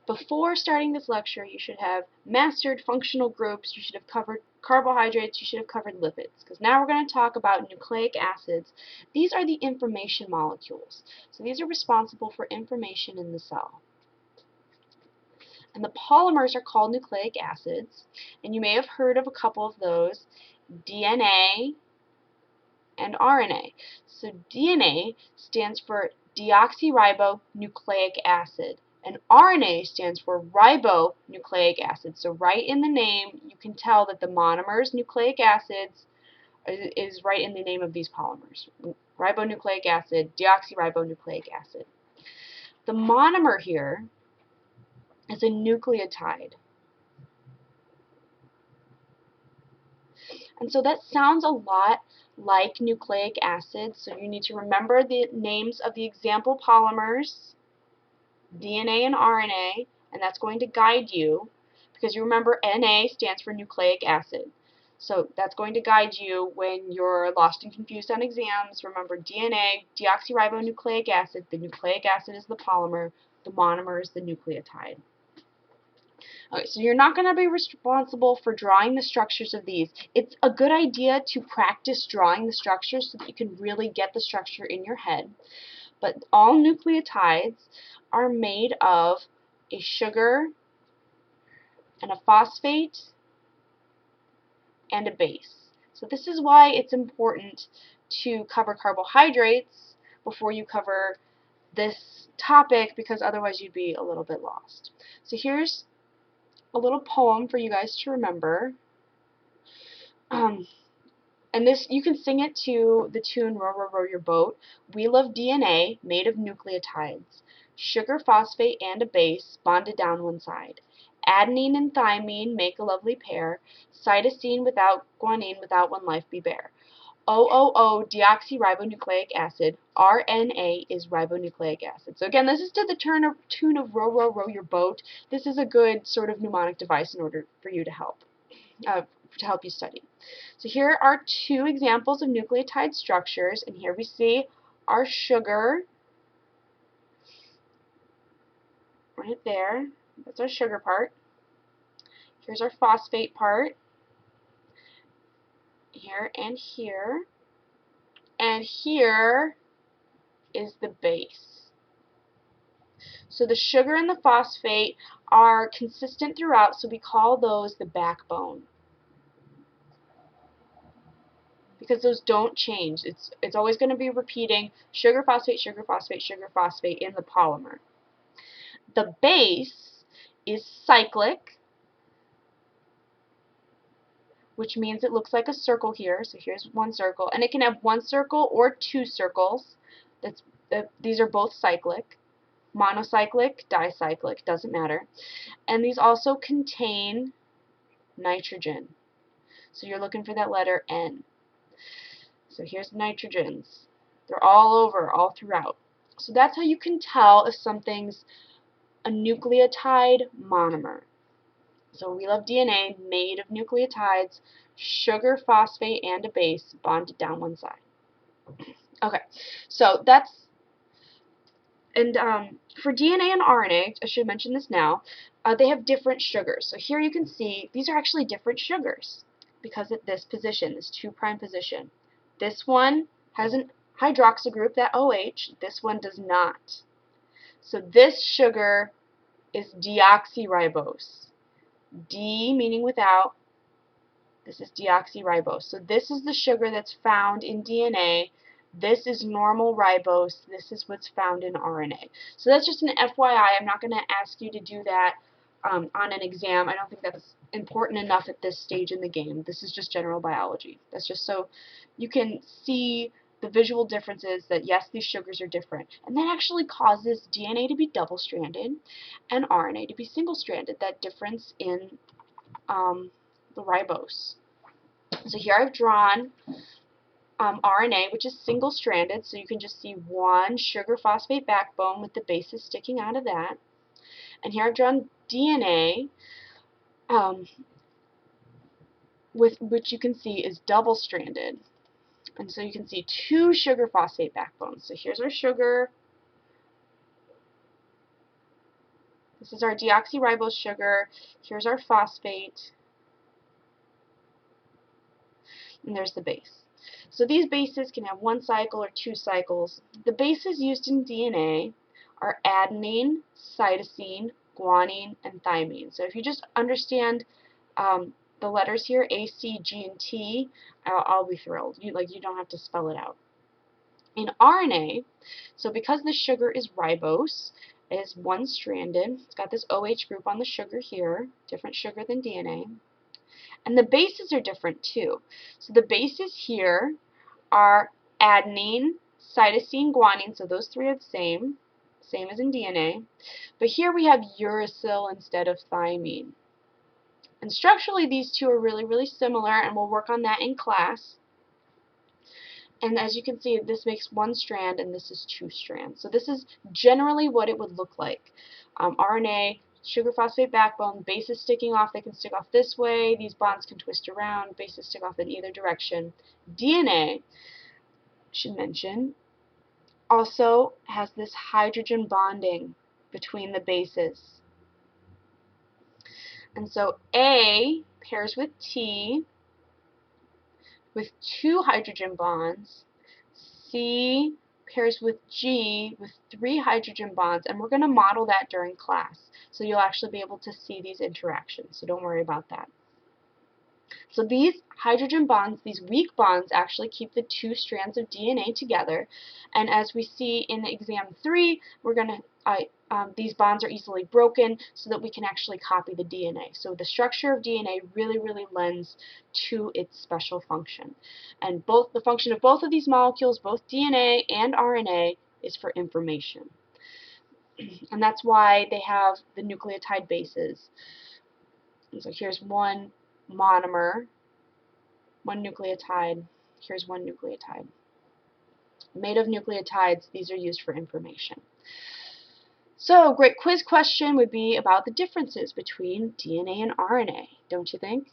Before starting this lecture, you should have mastered functional groups, you should have covered carbohydrates, you should have covered lipids, because now we're going to talk about nucleic acids. These are the information molecules. So these are responsible for information in the cell. And the polymers are called nucleic acids, and you may have heard of a couple of those, DNA and RNA. So DNA stands for deoxyribonucleic acid, and RNA stands for ribonucleic acid. So right in the name, you can tell that the monomers, nucleic acids, is right in the name of these polymers. Ribonucleic acid, deoxyribonucleic acid. The monomer here is a nucleotide. And so that sounds a lot like nucleic acid, so you need to remember the names of the example polymers, DNA and RNA, and that's going to guide you, because you remember Na stands for nucleic acid. So that's going to guide you when you're lost and confused on exams. Remember DNA, deoxyribonucleic acid, the nucleic acid is the polymer, the monomer is the nucleotide. Okay, so you're not going to be responsible for drawing the structures of these. It's a good idea to practice drawing the structures so that you can really get the structure in your head. But all nucleotides are made of a sugar and a phosphate and a base. So this is why it's important to cover carbohydrates before you cover this topic, because otherwise you'd be a little bit lost. So here's a little poem for you guys to remember. And this, you can sing it to the tune Row, Row, Row Your Boat. We love DNA made of nucleotides. Sugar, phosphate, and a base bonded down one side. Adenine and thymine make a lovely pair. Cytosine without guanine, without one life be bare. OOO, deoxyribonucleic acid. RNA is ribonucleic acid. So again, this is to the tune of Row, Row, Row Your Boat. This is a good sort of mnemonic device in order for you to help you study. So here are two examples of nucleotide structures, and here we see our sugar right there. That's our sugar part. Here's our phosphate part. Here and here. And here is the base. So the sugar and the phosphate are consistent throughout, so we call those the backbone, because those don't change. It's always going to be repeating sugar, phosphate, sugar, phosphate, sugar, phosphate in the polymer. The base is cyclic, which means it looks like a circle here. So here's one circle, and it can have one circle or two circles. These are both cyclic. Monocyclic, dicyclic, doesn't matter. And these also contain nitrogen. So you're looking for that letter N. So here's nitrogens. They're all over, all throughout. So that's how you can tell if something's a nucleotide monomer. So we love DNA made of nucleotides, sugar, phosphate, and a base bonded down one side. Okay, so that's, and for DNA and RNA, I should mention this now, they have different sugars. So here you can see these are actually different sugars because at this position, this 2' position. This one has an hydroxyl group, that OH. This one does not. So this sugar is deoxyribose. D meaning without. This is deoxyribose. So this is the sugar that's found in DNA. This is normal ribose. This is what's found in RNA. So that's just an FYI. I'm not going to ask you to do that on an exam. I don't think that's important enough at this stage in the game. This is just general biology. That's just so you can see the visual differences that, yes, these sugars are different. And that actually causes DNA to be double-stranded and RNA to be single-stranded, that difference in the ribose. So here I've drawn RNA, which is single-stranded, so you can just see one sugar-phosphate backbone with the bases sticking out of that. And here I've drawn DNA, which you can see is double-stranded. And so you can see two sugar-phosphate backbones. So here's our sugar, This is our deoxyribose sugar. Here's our phosphate. And there's the base. So these bases can have one cycle or two cycles. The bases used in DNA are adenine, cytosine, guanine, and thymine. So if you just understand the letters here, A, C, G, and T, I'll be thrilled. You don't have to spell it out. In RNA, so because the sugar is ribose, it is one-stranded. It's got this OH group on the sugar here, different sugar than DNA. And the bases are different too. So the bases here are adenine, cytosine, guanine, so those three are the same as in DNA. But here we have uracil instead of thymine. And structurally these two are really, really similar, and we'll work on that in class. And as you can see, this makes one strand and this is two strands. So this is generally what it would look like. RNA, sugar phosphate backbone, bases sticking off, they can stick off this way, these bonds can twist around, bases stick off in either direction. DNA, should mention, also has this hydrogen bonding between the bases. And so A pairs with T with two hydrogen bonds, C pairs with G with three hydrogen bonds, and we're going to model that during class. So you'll actually be able to see these interactions, so don't worry about that. So these hydrogen bonds, these weak bonds, actually keep the two strands of DNA together. And as we see in exam 3, we're going to these bonds are easily broken so that we can actually copy the DNA. So the structure of DNA really, really lends to its special function. And the function of both of these molecules, both DNA and RNA, is for information. And that's why they have the nucleotide bases. And so here's one monomer, one nucleotide. Here's one nucleotide. Made of nucleotides, these are used for information. So, great quiz question would be about the differences between DNA and RNA, don't you think?